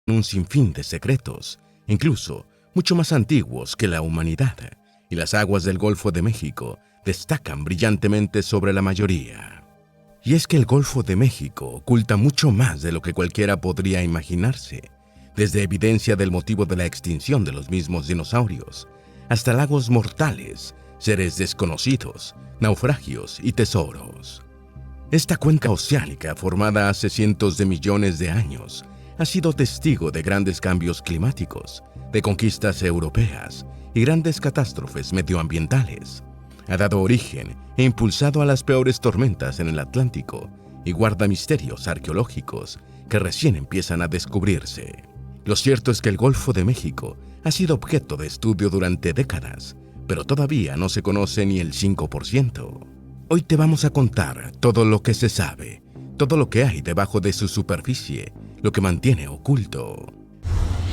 un sinfín de secretos, incluso mucho más antiguos que la humanidad, y las aguas del Golfo de México destacan brillantemente sobre la mayoría. Y es que el Golfo de México oculta mucho más de lo que cualquiera podría imaginarse, desde evidencia del motivo de la extinción de los mismos dinosaurios, hasta lagos mortales, seres desconocidos, naufragios y tesoros. Esta cuenca oceánica, formada hace cientos de millones de años, ha sido testigo de grandes cambios climáticos, de conquistas europeas y grandes catástrofes medioambientales. Ha dado origen e impulsado a las peores tormentas en el Atlántico y guarda misterios arqueológicos que recién empiezan a descubrirse. Lo cierto es que el Golfo de México ha sido objeto de estudio durante décadas, pero todavía no se conoce ni el 5%. Hoy te vamos a contar todo lo que se sabe, todo lo que hay debajo de su superficie, lo que mantiene oculto.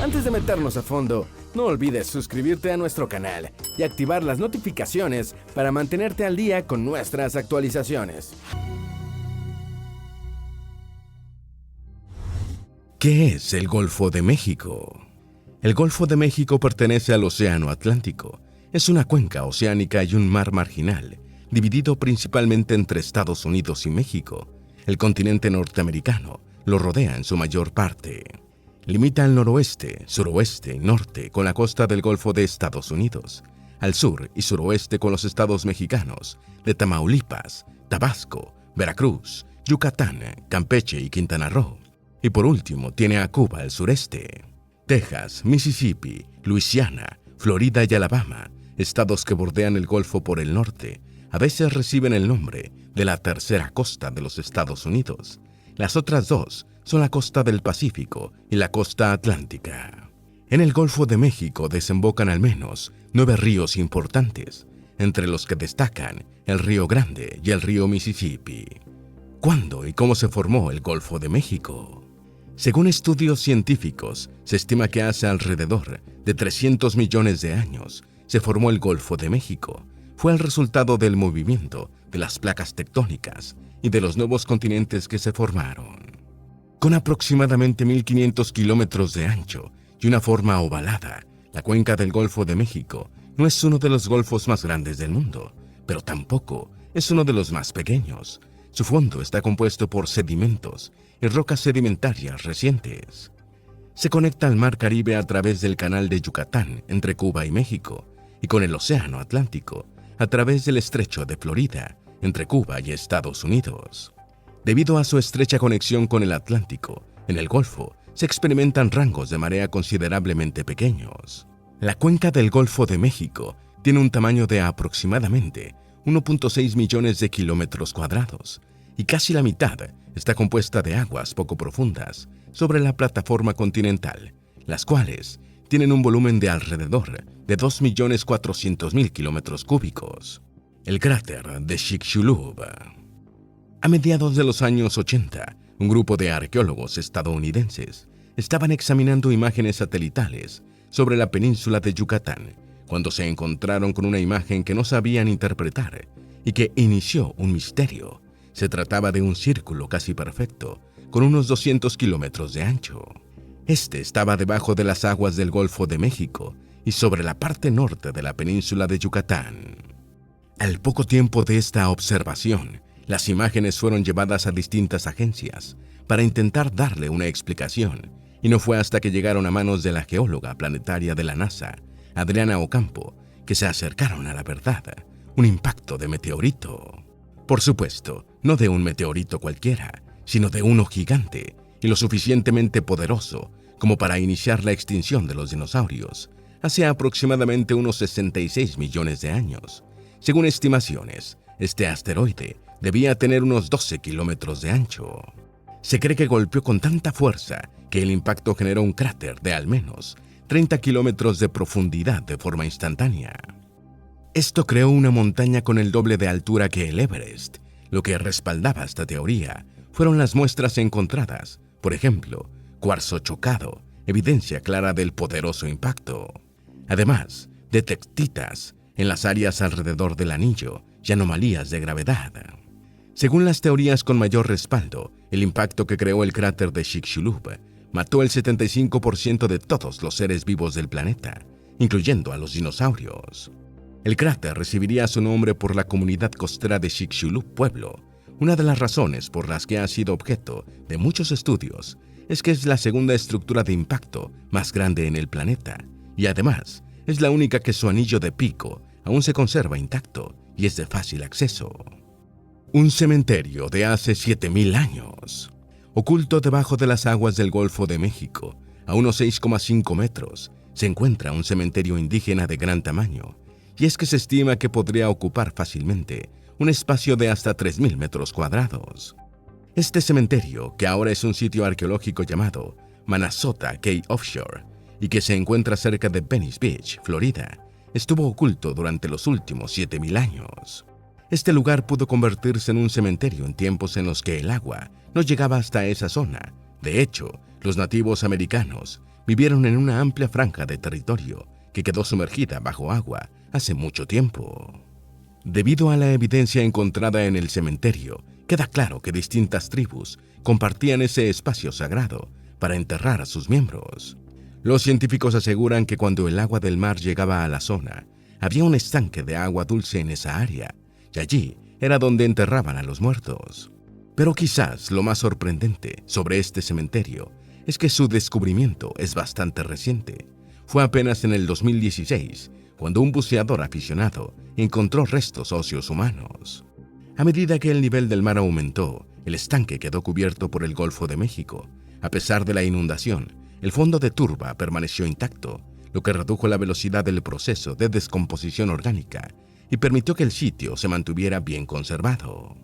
Antes de meternos a fondo, no olvides suscribirte a nuestro canal y activar las notificaciones para mantenerte al día con nuestras actualizaciones. ¿Qué es el Golfo de México? El Golfo de México pertenece al Océano Atlántico. Es una cuenca oceánica y un mar marginal, dividido principalmente entre Estados Unidos y México. El continente norteamericano lo rodea en su mayor parte. Limita al noroeste, suroeste y norte con la costa del Golfo de Estados Unidos, al sur y suroeste con los estados mexicanos de Tamaulipas, Tabasco, Veracruz, Yucatán, Campeche y Quintana Roo. Y por último tiene a Cuba al sureste. Texas, Mississippi, Luisiana, Florida y Alabama, estados que bordean el Golfo por el norte, a veces reciben el nombre de la tercera costa de los Estados Unidos. Las otras dos son la costa del Pacífico y la costa atlántica. En el Golfo de México desembocan al menos 9 ríos importantes, entre los que destacan el Río Grande y el río Mississippi. ¿Cuándo y cómo se formó el Golfo de México? Según estudios científicos, se estima que hace alrededor de 300 millones de años se formó el Golfo de México. Fue el resultado del movimiento de las placas tectónicas y de los nuevos continentes que se formaron. Con aproximadamente 1.500 kilómetros de ancho y una forma ovalada, la cuenca del Golfo de México no es uno de los golfos más grandes del mundo, pero tampoco es uno de los más pequeños. Su fondo está compuesto por sedimentos y rocas sedimentarias recientes. Se conecta al Mar Caribe a través del Canal de Yucatán entre Cuba y México y con el Océano Atlántico a través del Estrecho de Florida entre Cuba y Estados Unidos. Debido a su estrecha conexión con el Atlántico, en el Golfo se experimentan rangos de marea considerablemente pequeños. La cuenca del Golfo de México tiene un tamaño de aproximadamente 1.6 millones de kilómetros cuadrados y casi la mitad está compuesta de aguas poco profundas sobre la plataforma continental, las cuales tienen un volumen de alrededor de 2.400.000 kilómetros cúbicos. El cráter de Chicxulub. A mediados de los años 80, un grupo de arqueólogos estadounidenses estaban examinando imágenes satelitales sobre la península de Yucatán cuando se encontraron con una imagen que no sabían interpretar y que inició un misterio. Se trataba de un círculo casi perfecto, con unos 200 kilómetros de ancho. Este estaba debajo de las aguas del Golfo de México y sobre la parte norte de la península de Yucatán. Al poco tiempo de esta observación, las imágenes fueron llevadas a distintas agencias para intentar darle una explicación, y no fue hasta que llegaron a manos de la geóloga planetaria de la NASA, Adriana Ocampo, que se acercaron a la verdad: un impacto de meteorito. Por supuesto, no de un meteorito cualquiera, sino de uno gigante y lo suficientemente poderoso como para iniciar la extinción de los dinosaurios hace aproximadamente unos 66 millones de años. Según estimaciones, este asteroide debía tener unos 12 kilómetros de ancho. Se cree que golpeó con tanta fuerza que el impacto generó un cráter de al menos 30 kilómetros de profundidad de forma instantánea. Esto creó una montaña con el doble de altura que el Everest. Lo que respaldaba esta teoría fueron las muestras encontradas, por ejemplo, cuarzo chocado, evidencia clara del poderoso impacto. Además, de tectitas en las áreas alrededor del anillo y anomalías de gravedad. Según las teorías con mayor respaldo, el impacto que creó el cráter de Chicxulub mató el 75% de todos los seres vivos del planeta, incluyendo a los dinosaurios. El cráter recibiría su nombre por la comunidad costera de Chicxulub Pueblo. Una de las razones por las que ha sido objeto de muchos estudios es que es la segunda estructura de impacto más grande en el planeta, y además es la única que su anillo de pico aún se conserva intacto y es de fácil acceso. Un cementerio de hace 7.000 años. Oculto debajo de las aguas del Golfo de México, a unos 6,5 metros, se encuentra un cementerio indígena de gran tamaño, y es que se estima que podría ocupar fácilmente un espacio de hasta 3.000 metros cuadrados. Este cementerio, que ahora es un sitio arqueológico llamado Manasota Cave Offshore, y que se encuentra cerca de Venice Beach, Florida, estuvo oculto durante los últimos 7.000 años. Este lugar pudo convertirse en un cementerio en tiempos en los que el agua no llegaba hasta esa zona. De hecho, los nativos americanos vivieron en una amplia franja de territorio que quedó sumergida bajo agua hace mucho tiempo. Debido a la evidencia encontrada en el cementerio, queda claro que distintas tribus compartían ese espacio sagrado para enterrar a sus miembros. Los científicos aseguran que cuando el agua del mar llegaba a la zona, había un estanque de agua dulce en esa área, y allí era donde enterraban a los muertos. Pero quizás lo más sorprendente sobre este cementerio es que su descubrimiento es bastante reciente. Fue apenas en el 2016 cuando un buceador aficionado encontró restos óseos humanos. A medida que el nivel del mar aumentó, el estanque quedó cubierto por el Golfo de México. A pesar de la inundación, el fondo de turba permaneció intacto, lo que redujo la velocidad del proceso de descomposición orgánica y permitió que el sitio se mantuviera bien conservado.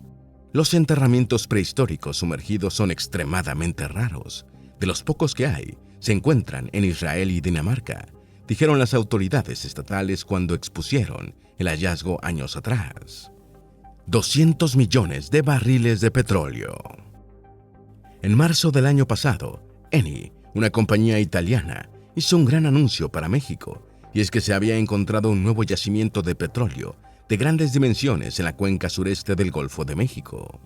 Los enterramientos prehistóricos sumergidos son extremadamente raros. De los pocos que hay, se encuentran en Israel y Dinamarca, dijeron las autoridades estatales cuando expusieron el hallazgo años atrás. 200 millones de barriles de petróleo. En marzo del año pasado, Eni, una compañía italiana, hizo un gran anuncio para México, y es que se había encontrado un nuevo yacimiento de petróleo de grandes dimensiones en la cuenca sureste del Golfo de México.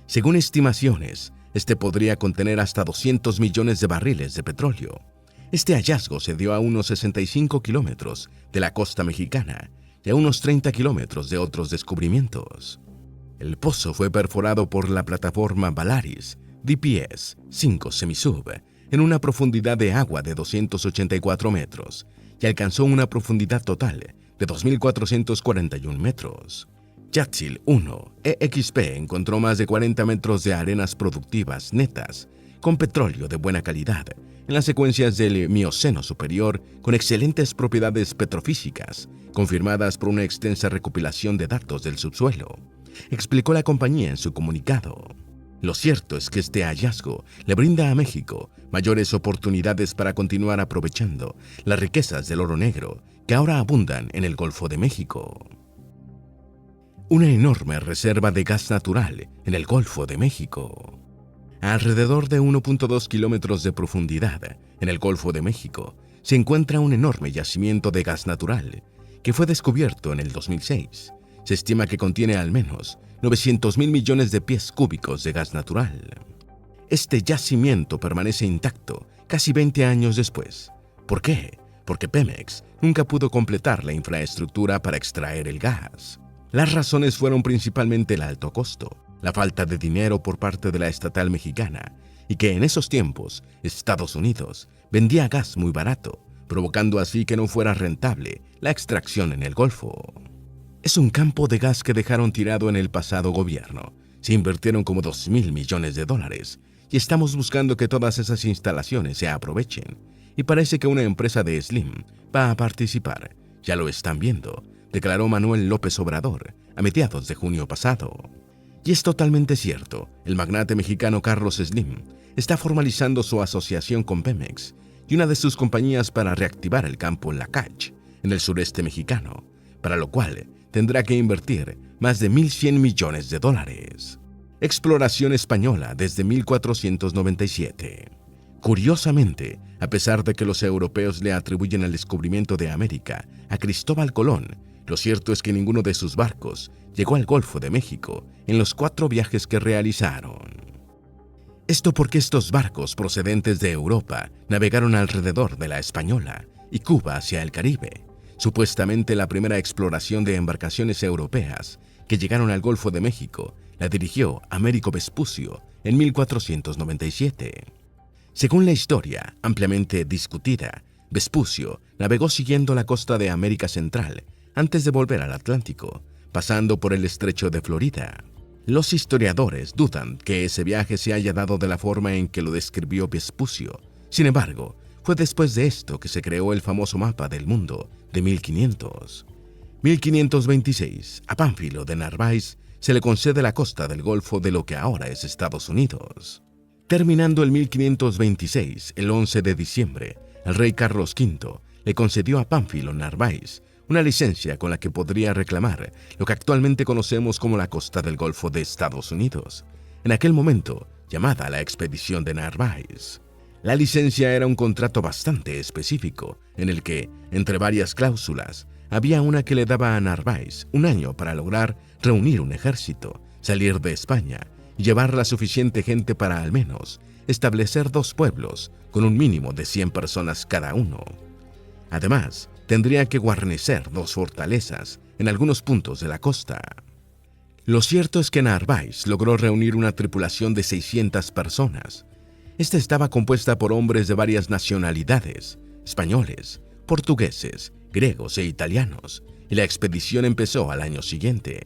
Según estimaciones, este podría contener hasta 200 millones de barriles de petróleo. Este hallazgo se dio a unos 65 kilómetros de la costa mexicana y a unos 30 kilómetros de otros descubrimientos. El pozo fue perforado por la plataforma Valaris DPS-5 Semisub en una profundidad de agua de 284 metros y alcanzó una profundidad total de 2.441 metros. Yatzil 1 EXP encontró más de 40 metros de arenas productivas netas con petróleo de buena calidad en las secuencias del Mioceno superior con excelentes propiedades petrofísicas, confirmadas por una extensa recopilación de datos del subsuelo, explicó la compañía en su comunicado. Lo cierto es que este hallazgo le brinda a México mayores oportunidades para continuar aprovechando las riquezas del oro negro que ahora abundan en el Golfo de México. Una enorme reserva de gas natural en el Golfo de México. A alrededor de 1.2 kilómetros de profundidad en el Golfo de México se encuentra un enorme yacimiento de gas natural que fue descubierto en el 2006. Se estima que contiene al menos 900.000 millones de pies cúbicos de gas natural. Este yacimiento permanece intacto casi 20 años después. ¿Por qué? Porque Pemex nunca pudo completar la infraestructura para extraer el gas. Las razones fueron principalmente el alto costo, la falta de dinero por parte de la estatal mexicana y que en esos tiempos Estados Unidos vendía gas muy barato, provocando así que no fuera rentable la extracción en el Golfo. Es un campo de gas que dejaron tirado en el pasado gobierno. Se invirtieron como 2.000 millones de dólares y estamos buscando que todas esas instalaciones se aprovechen. Y parece que una empresa de Slim va a participar. Ya lo están viendo, declaró Manuel López Obrador a mediados de junio pasado. Y es totalmente cierto, el magnate mexicano Carlos Slim está formalizando su asociación con Pemex y una de sus compañías para reactivar el campo Lakach en el sureste mexicano, para lo cual tendrá que invertir más de 1.100 millones de dólares. Exploración española desde 1497. Curiosamente, a pesar de que los europeos le atribuyen el descubrimiento de América a Cristóbal Colón, lo cierto es que ninguno de sus barcos llegó al Golfo de México en los 4 viajes que realizaron. Esto porque estos barcos procedentes de Europa navegaron alrededor de la Española y Cuba hacia el Caribe. Supuestamente la primera exploración de embarcaciones europeas que llegaron al Golfo de México la dirigió Américo Vespucio en 1497. Según la historia, ampliamente discutida, Vespucio navegó siguiendo la costa de América Central antes de volver al Atlántico, pasando por el estrecho de Florida. Los historiadores dudan que ese viaje se haya dado de la forma en que lo describió Vespucio. Sin embargo, fue después de esto que se creó el famoso mapa del mundo de 1500. 1526, a Pánfilo de Narváez se le concede la costa del Golfo de lo que ahora es Estados Unidos. Terminando el 1526, el 11 de diciembre, el rey Carlos V le concedió a Pánfilo Narváez una licencia con la que podría reclamar lo que actualmente conocemos como la costa del Golfo de Estados Unidos, en aquel momento llamada la Expedición de Narváez. La licencia era un contrato bastante específico, en el que, entre varias cláusulas, había una que le daba a Narváez un año para lograr reunir un ejército, salir de España y llevar la suficiente gente para al menos establecer 2 pueblos con un mínimo de 100 personas cada uno. Además, tendría que guarnecer 2 fortalezas en algunos puntos de la costa. Lo cierto es que Narváez logró reunir una tripulación de 600 personas. Esta estaba compuesta por hombres de varias nacionalidades, españoles, portugueses, griegos e italianos, y la expedición empezó al año siguiente.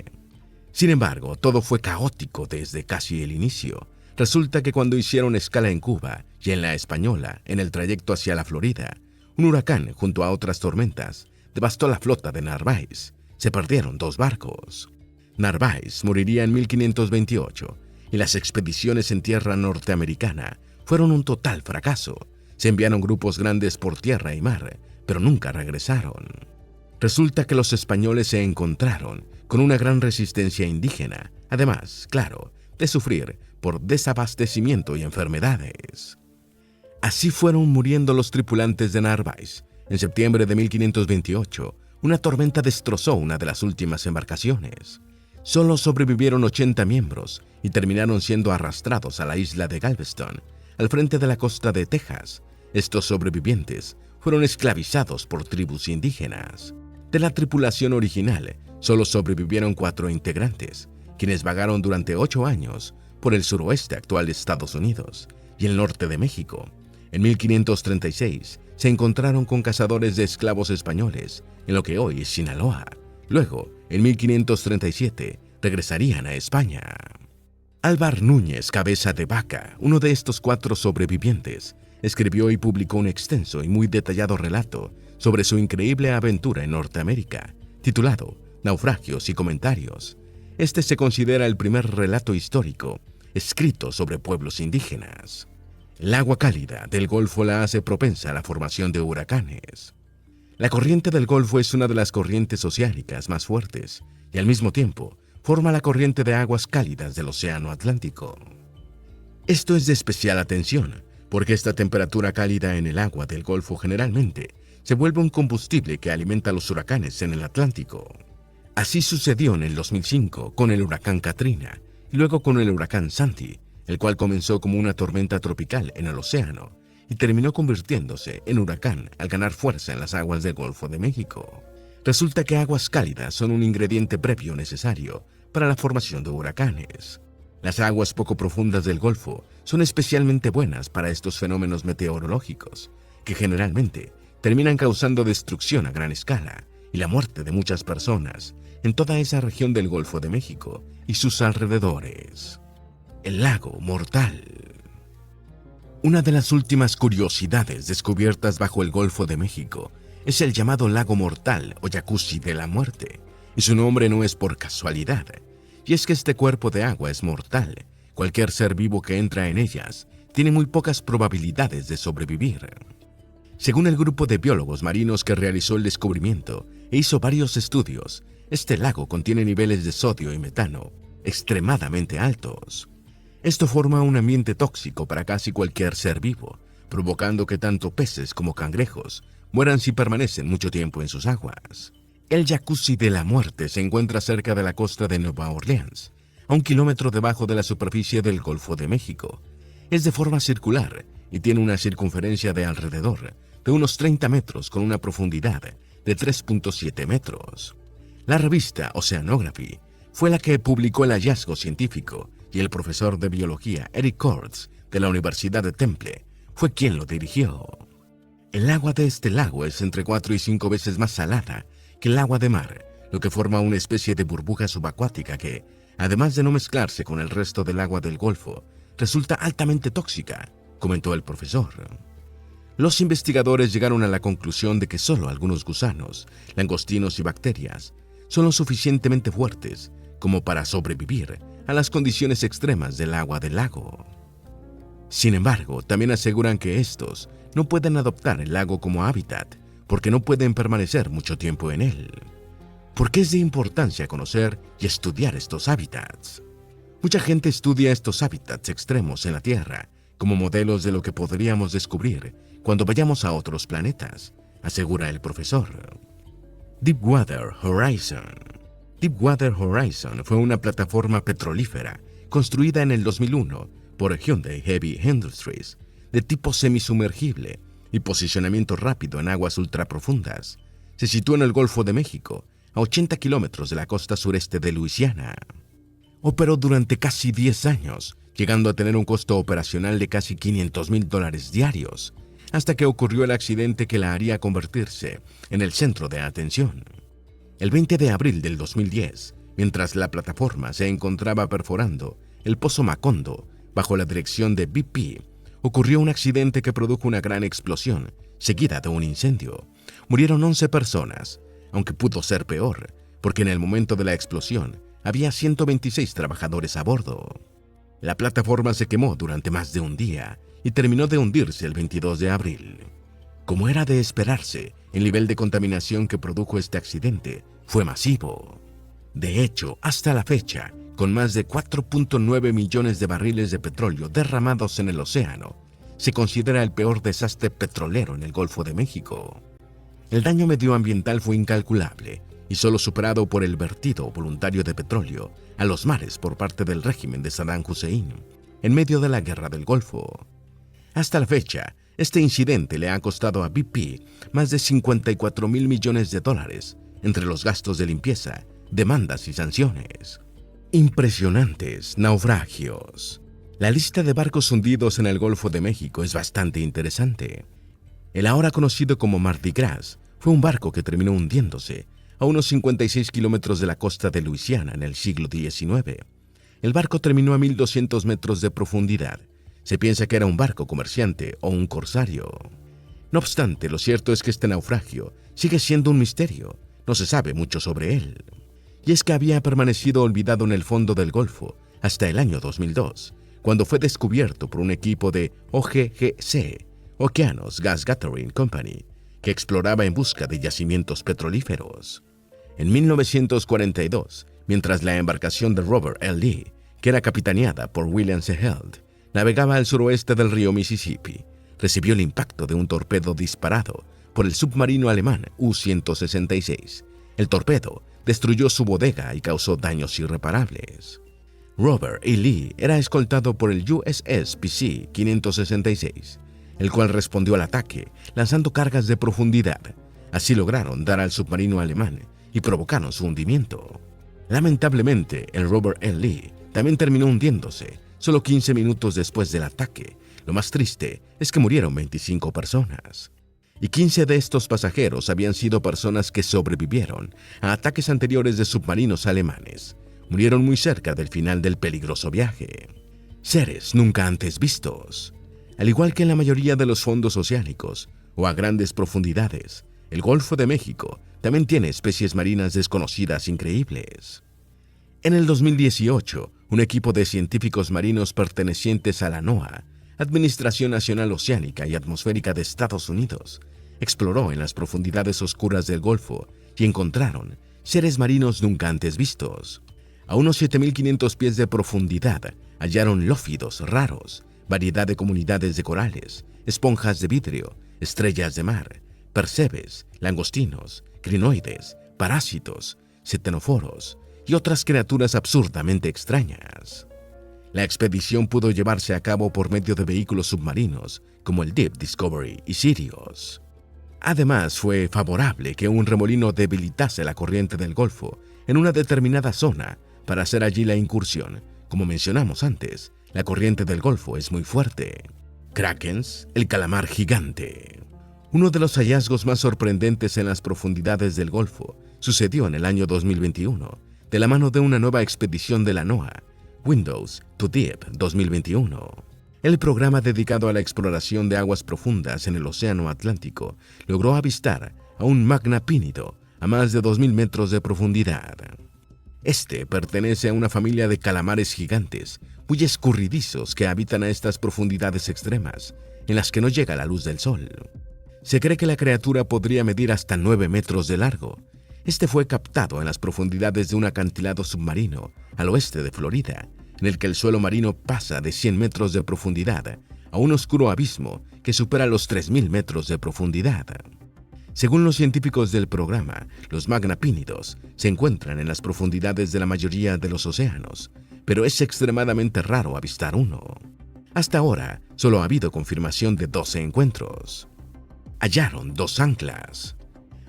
Sin embargo, todo fue caótico desde casi el inicio. Resulta que cuando hicieron escala en Cuba y en la Española, en el trayecto hacia la Florida, un huracán, junto a otras tormentas, devastó la flota de Narváez. Se perdieron 2 barcos. Narváez moriría en 1528, y las expediciones en tierra norteamericana fueron un total fracaso. Se enviaron grupos grandes por tierra y mar, pero nunca regresaron. Resulta que los españoles se encontraron con una gran resistencia indígena, además, claro, de sufrir por desabastecimiento y enfermedades. Así fueron muriendo los tripulantes de Narváez. En septiembre de 1528, una tormenta destrozó una de las últimas embarcaciones. Solo sobrevivieron 80 miembros y terminaron siendo arrastrados a la isla de Galveston, al frente de la costa de Texas. Estos sobrevivientes fueron esclavizados por tribus indígenas. De la tripulación original, solo sobrevivieron 4 integrantes, quienes vagaron durante 8 años por el suroeste actual de Estados Unidos y el norte de México. En 1536 se encontraron con cazadores de esclavos españoles en lo que hoy es Sinaloa. Luego, en 1537, regresarían a España. Álvar Núñez Cabeza de Vaca, uno de estos 4 sobrevivientes, escribió y publicó un extenso y muy detallado relato sobre su increíble aventura en Norteamérica, titulado Naufragios y Comentarios. Este se considera el primer relato histórico escrito sobre pueblos indígenas. El agua cálida del Golfo la hace propensa a la formación de huracanes. La corriente del Golfo es una de las corrientes oceánicas más fuertes y al mismo tiempo forma la corriente de aguas cálidas del Océano Atlántico. Esto es de especial atención porque esta temperatura cálida en el agua del Golfo generalmente se vuelve un combustible que alimenta los huracanes en el Atlántico. Así sucedió en el 2005 con el huracán Katrina y luego con el huracán Sandy, el cual comenzó como una tormenta tropical en el océano y terminó convirtiéndose en huracán al ganar fuerza en las aguas del Golfo de México. Resulta que aguas cálidas son un ingrediente previo necesario para la formación de huracanes. Las aguas poco profundas del Golfo son especialmente buenas para estos fenómenos meteorológicos, que generalmente terminan causando destrucción a gran escala y la muerte de muchas personas en toda esa región del Golfo de México y sus alrededores. El lago mortal. Una de las últimas curiosidades descubiertas bajo el Golfo de México es el llamado lago mortal o jacuzzi de la muerte, y su nombre no es por casualidad, y es que este cuerpo de agua es mortal. Cualquier ser vivo que entra en ellas tiene muy pocas probabilidades de sobrevivir. Según el grupo de biólogos marinos que realizó el descubrimiento e hizo varios estudios, este lago contiene niveles de sodio y metano extremadamente altos. Esto forma un ambiente tóxico para casi cualquier ser vivo, provocando que tanto peces como cangrejos mueran si permanecen mucho tiempo en sus aguas. El jacuzzi de la muerte se encuentra cerca de la costa de Nueva Orleans, a 1 kilómetro debajo de la superficie del Golfo de México. Es de forma circular y tiene una circunferencia de alrededor de unos 30 metros con una profundidad de 3.7 metros. La revista Oceanography fue la que publicó el hallazgo científico y el profesor de biología Eric Kortz de la Universidad de Temple fue quien lo dirigió. El agua de este lago es entre 4 y 5 veces más salada que el agua de mar, lo que forma una especie de burbuja subacuática que, además de no mezclarse con el resto del agua del Golfo, resulta altamente tóxica, comentó el profesor. Los investigadores llegaron a la conclusión de que solo algunos gusanos, langostinos y bacterias son lo suficientemente fuertes como para sobrevivir a las condiciones extremas del agua del lago. Sin embargo, también aseguran que estos no pueden adoptar el lago como hábitat porque no pueden permanecer mucho tiempo en él. ¿Por qué es de importancia conocer y estudiar estos hábitats? Mucha gente estudia estos hábitats extremos en la Tierra como modelos de lo que podríamos descubrir cuando vayamos a otros planetas, asegura el profesor. Deepwater Horizon. Deepwater Horizon fue una plataforma petrolífera construida en el 2001 por Hyundai Heavy Industries, de tipo semisumergible y posicionamiento rápido en aguas ultraprofundas. Se sitúa en el Golfo de México, a 80 kilómetros de la costa sureste de Luisiana. Operó durante casi 10 años, llegando a tener un costo operacional de casi $500,000 diarios, hasta que ocurrió el accidente que la haría convertirse en el centro de atención. El 20 de abril del 2010, mientras la plataforma se encontraba perforando el Pozo Macondo bajo la dirección de BP, ocurrió un accidente que produjo una gran explosión, seguida de un incendio. Murieron 11 personas, aunque pudo ser peor, porque en el momento de la explosión había 126 trabajadores a bordo. La plataforma se quemó durante más de un día y terminó de hundirse el 22 de abril. Como era de esperarse, el nivel de contaminación que produjo este accidente fue masivo. De hecho, hasta la fecha, con más de 4.9 millones de barriles de petróleo derramados en el océano, se considera el peor desastre petrolero en el Golfo de México. El daño medioambiental fue incalculable y solo superado por el vertido voluntario de petróleo a los mares por parte del régimen de Saddam Hussein en medio de la Guerra del Golfo. Hasta la fecha, este incidente le ha costado a BP más de $54,000 millones entre los gastos de limpieza, demandas y sanciones. Impresionantes naufragios. La lista de barcos hundidos en el Golfo de México es bastante interesante. El ahora conocido como Mardi Gras fue un barco que terminó hundiéndose a unos 56 kilómetros de la costa de Luisiana en el siglo XIX. El barco terminó a 1.200 metros de profundidad. Se piensa que era un barco comerciante o un corsario. No obstante, lo cierto es que este naufragio sigue siendo un misterio. No se sabe mucho sobre él. Y es que había permanecido olvidado en el fondo del Golfo hasta el año 2002, cuando fue descubierto por un equipo de OGGC, Oceanus Gas Gathering Company, que exploraba en busca de yacimientos petrolíferos. En 1942, mientras la embarcación de Robert L. Lee, que era capitaneada por William C. Held, navegaba al suroeste del río Mississippi, recibió el impacto de un torpedo disparado por el submarino alemán U-166. El torpedo destruyó su bodega y causó daños irreparables. Robert E. Lee era escoltado por el USS PC-566, el cual respondió al ataque lanzando cargas de profundidad. Así lograron dar al submarino alemán y provocaron su hundimiento. Lamentablemente, el Robert E. Lee también terminó hundiéndose solo 15 minutos después del ataque. Lo más triste es que murieron 25 personas. Y 15 de estos pasajeros habían sido personas que sobrevivieron a ataques anteriores de submarinos alemanes. Murieron muy cerca del final del peligroso viaje. Seres nunca antes vistos. Al igual que en la mayoría de los fondos oceánicos o a grandes profundidades, el Golfo de México también tiene especies marinas desconocidas increíbles. En el 2018, un equipo de científicos marinos pertenecientes a la NOAA, Administración Nacional Oceánica y Atmosférica de Estados Unidos, exploró en las profundidades oscuras del Golfo y encontraron seres marinos nunca antes vistos. A unos 7.500 pies de profundidad hallaron lófidos raros, variedad de comunidades de corales, esponjas de vidrio, estrellas de mar, percebes, langostinos, crinoides, parásitos, cetenoforos y otras criaturas absurdamente extrañas. La expedición pudo llevarse a cabo por medio de vehículos submarinos como el Deep Discovery y Sirius. Además, fue favorable que un remolino debilitase la corriente del Golfo en una determinada zona para hacer allí la incursión. Como mencionamos antes, la corriente del Golfo es muy fuerte. Krakens, el calamar gigante. Uno de los hallazgos más sorprendentes en las profundidades del Golfo sucedió en el año 2021, de la mano de una nueva expedición de la NOAA, Windows to Deep 2021. El programa dedicado a la exploración de aguas profundas en el Océano Atlántico logró avistar a un magnapínido a más de 2.000 metros de profundidad. Este pertenece a una familia de calamares gigantes, muy escurridizos que habitan a estas profundidades extremas, en las que no llega la luz del sol. Se cree que la criatura podría medir hasta 9 metros de largo. Este fue captado en las profundidades de un acantilado submarino al oeste de Florida, en el que el suelo marino pasa de 100 metros de profundidad a un oscuro abismo que supera los 3.000 metros de profundidad. Según los científicos del programa, los magnapínidos se encuentran en las profundidades de la mayoría de los océanos, pero es extremadamente raro avistar uno. Hasta ahora, solo ha habido confirmación de 12 encuentros. Hallaron 2 anclas.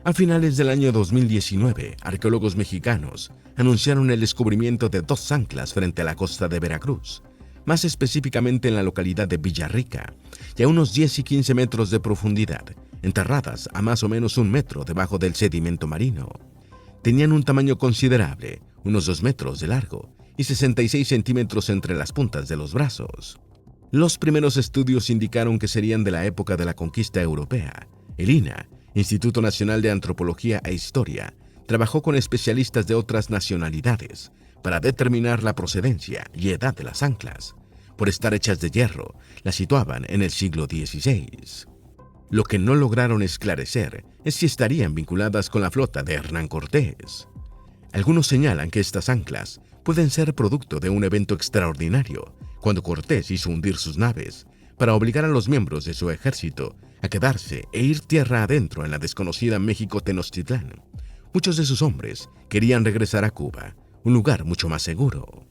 A finales del año 2019, arqueólogos mexicanos anunciaron el descubrimiento de 2 anclas frente a la costa de Veracruz, más específicamente en la localidad de Villarrica, y a unos 10 y 15 metros de profundidad, enterradas a más o menos 1 metro debajo del sedimento marino. Tenían un tamaño considerable, unos 2 metros de largo y 66 centímetros entre las puntas de los brazos. Los primeros estudios indicaron que serían de la época de la conquista europea. El INAH, Instituto Nacional de Antropología e Historia, trabajó con especialistas de otras nacionalidades para determinar la procedencia y edad de las anclas. Por estar hechas de hierro, las situaban en el siglo XVI. Lo que no lograron esclarecer es si estarían vinculadas con la flota de Hernán Cortés. Algunos señalan que estas anclas pueden ser producto de un evento extraordinario, cuando Cortés hizo hundir sus naves para obligar a los miembros de su ejército a quedarse e ir tierra adentro en la desconocida México Tenochtitlán. Muchos de sus hombres querían regresar a Cuba, un lugar mucho más seguro.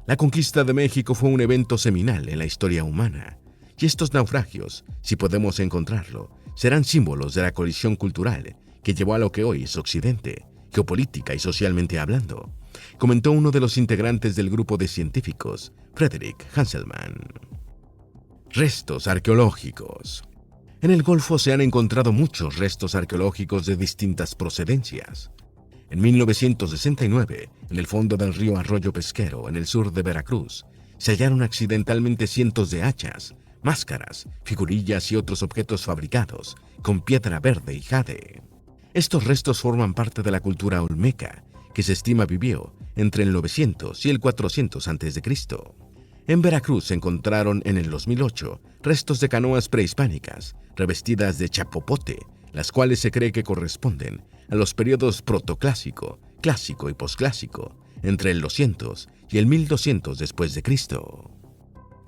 La conquista de México fue un evento seminal en la historia humana, y estos naufragios, si podemos encontrarlo, serán símbolos de la colisión cultural que llevó a lo que hoy es Occidente, geopolítica y socialmente hablando, comentó uno de los integrantes del grupo de científicos, Frederick Hanselman. Restos arqueológicos. En el Golfo se han encontrado muchos restos arqueológicos de distintas procedencias. En 1969, en el fondo del río Arroyo Pesquero, en el sur de Veracruz, se hallaron accidentalmente cientos de hachas, máscaras, figurillas y otros objetos fabricados con piedra verde y jade. Estos restos forman parte de la cultura olmeca, que se estima vivió entre el 900 y el 400 a.C. En Veracruz se encontraron en el 2008 restos de canoas prehispánicas revestidas de chapopote, las cuales se cree que corresponden a los periodos protoclásico, clásico y posclásico, entre el 200 y el 1200 después de Cristo.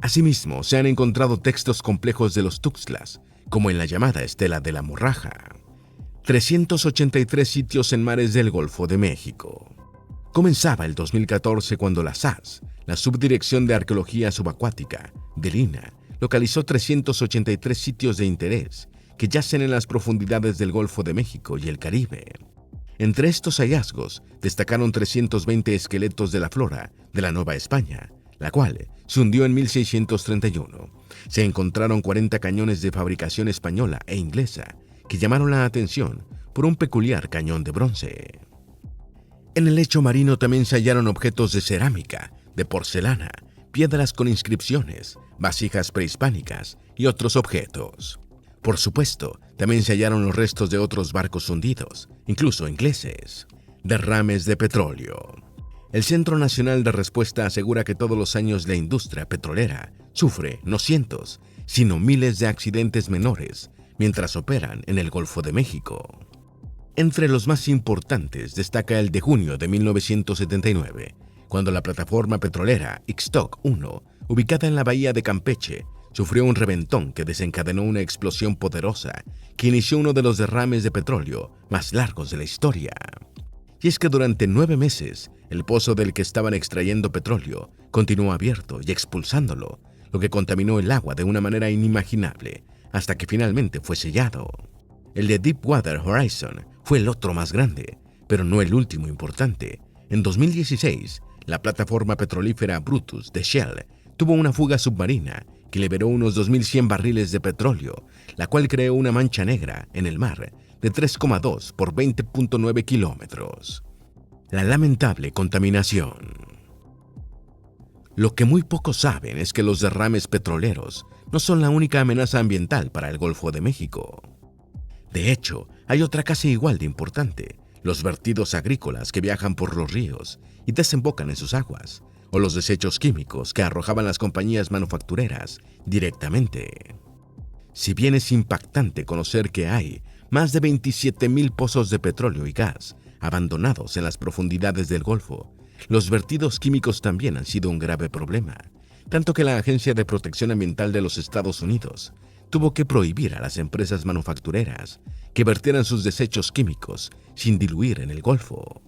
Asimismo, se han encontrado textos complejos de los Tuxtlas, como en la llamada Estela de la Morraja. 383 sitios en mares del Golfo de México. Comenzaba el 2014 cuando la SAS, la Subdirección de Arqueología Subacuática del INAH, localizó 383 sitios de interés que yacen en las profundidades del Golfo de México y el Caribe. Entre estos hallazgos destacaron 320 esqueletos de la flora de la Nueva España, la cual se hundió en 1631. Se encontraron 40 cañones de fabricación española e inglesa que llamaron la atención por un peculiar cañón de bronce. En el lecho marino también se hallaron objetos de cerámica, de porcelana, piedras con inscripciones, vasijas prehispánicas y otros objetos. Por supuesto, también se hallaron los restos de otros barcos hundidos, incluso ingleses. Derrames de petróleo. El Centro Nacional de Respuesta asegura que todos los años la industria petrolera sufre no cientos, sino miles de accidentes menores mientras operan en el Golfo de México. Entre los más importantes destaca el de junio de 1979, cuando la plataforma petrolera Ixtoc 1, ubicada en la bahía de Campeche, sufrió un reventón que desencadenó una explosión poderosa que inició uno de los derrames de petróleo más largos de la historia. Y es que durante 9 meses, El pozo del que estaban extrayendo petróleo continuó abierto y expulsándolo, lo que contaminó el agua de una manera inimaginable, hasta que finalmente fue sellado. El de Deepwater Horizon fue el otro más grande, pero no el último importante. En 2016, la plataforma petrolífera Brutus de Shell tuvo una fuga submarina que liberó unos 2.100 barriles de petróleo, la cual creó una mancha negra en el mar de 3,2 por 20,9 kilómetros. La lamentable contaminación. Lo que muy pocos saben es que los derrames petroleros no son la única amenaza ambiental para el Golfo de México. De hecho, hay otra casi igual de importante: los vertidos agrícolas que viajan por los ríos y desembocan en sus aguas, o los desechos químicos que arrojaban las compañías manufactureras directamente. Si bien es impactante conocer que hay más de 27,000 pozos de petróleo y gas abandonados en las profundidades del Golfo, los vertidos químicos también han sido un grave problema, tanto que la Agencia de Protección Ambiental de los Estados Unidos tuvo que prohibir a las empresas manufactureras que vertieran sus desechos químicos sin diluir en el Golfo.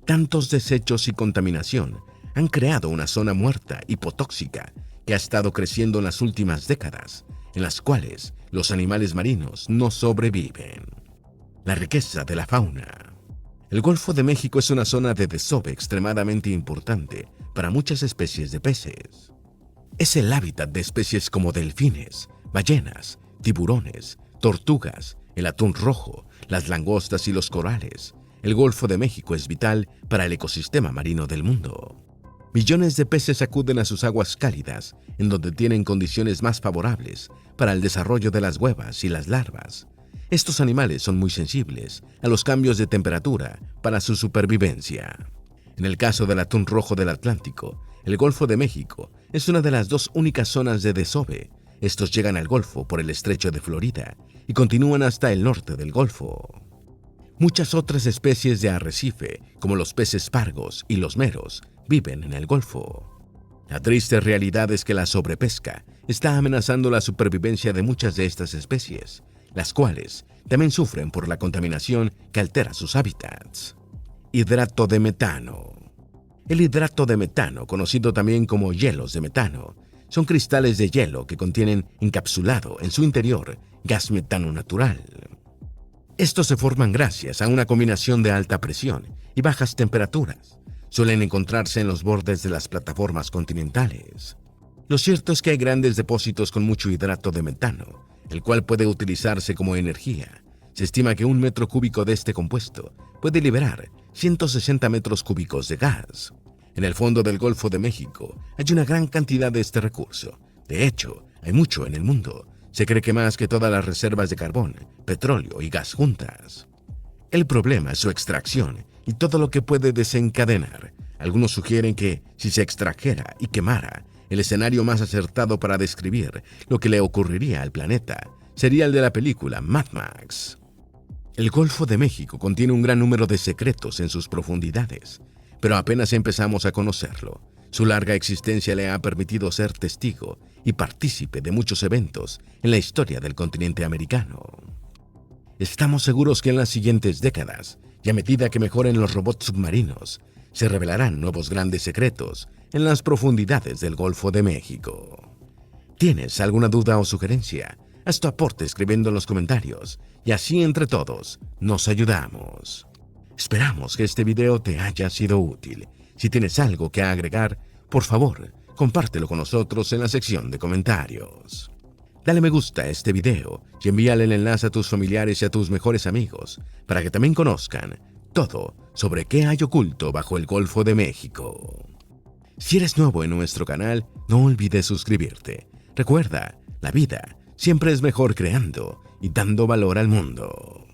Tantos desechos y contaminación han creado una zona muerta hipotóxica que ha estado creciendo en las últimas décadas, en las cuales los animales marinos no sobreviven. La riqueza de la fauna. El Golfo de México es una zona de desove extremadamente importante para muchas especies de peces. Es el hábitat de especies como delfines, ballenas, tiburones, tortugas, el atún rojo, las langostas y los corales. El Golfo de México es vital para el ecosistema marino del mundo. Millones de peces acuden a sus aguas cálidas, en donde tienen condiciones más favorables para el desarrollo de las huevas y las larvas. Estos animales son muy sensibles a los cambios de temperatura para su supervivencia. En el caso del atún rojo del Atlántico, el Golfo de México es una de las dos únicas zonas de desove. Estos llegan al Golfo por el estrecho de Florida y continúan hasta el norte del Golfo. Muchas otras especies de arrecife, como los peces pargos y los meros, viven en el Golfo. La triste realidad es que la sobrepesca está amenazando la supervivencia de muchas de estas especies, las cuales también sufren por la contaminación que altera sus hábitats. Hidrato de metano. El hidrato de metano, conocido también como hielos de metano, son cristales de hielo que contienen encapsulado en su interior gas metano natural. Estos se forman gracias a una combinación de alta presión y bajas temperaturas. Suelen encontrarse en los bordes de las plataformas continentales. Lo cierto es que hay grandes depósitos con mucho hidrato de metano, el cual puede utilizarse como energía. Se estima que 1 metro cúbico de este compuesto puede liberar 160 metros cúbicos de gas. En el fondo del Golfo de México hay una gran cantidad de este recurso. De hecho, hay mucho en el mundo. Se cree que más que todas las reservas de carbón, petróleo y gas juntas. El problema es su extracción y todo lo que puede desencadenar. Algunos sugieren que, si se extrajera y quemara, el escenario más acertado para describir lo que le ocurriría al planeta sería el de la película Mad Max. El Golfo de México contiene un gran número de secretos en sus profundidades, pero apenas empezamos a conocerlo. Su larga existencia le ha permitido ser testigo y partícipe de muchos eventos en la historia del continente americano. Estamos seguros que en las siguientes décadas, y a medida que mejoren los robots submarinos, se revelarán nuevos grandes secretos en las profundidades del Golfo de México. ¿Tienes alguna duda o sugerencia? Haz tu aporte escribiendo en los comentarios y así entre todos nos ayudamos. Esperamos que este video te haya sido útil. Si tienes algo que agregar, por favor, compártelo con nosotros en la sección de comentarios. Dale me gusta a este video y envíale el enlace a tus familiares y a tus mejores amigos para que también conozcan todo sobre qué hay oculto bajo el Golfo de México. Si eres nuevo en nuestro canal, no olvides suscribirte. Recuerda, la vida siempre es mejor creando y dando valor al mundo.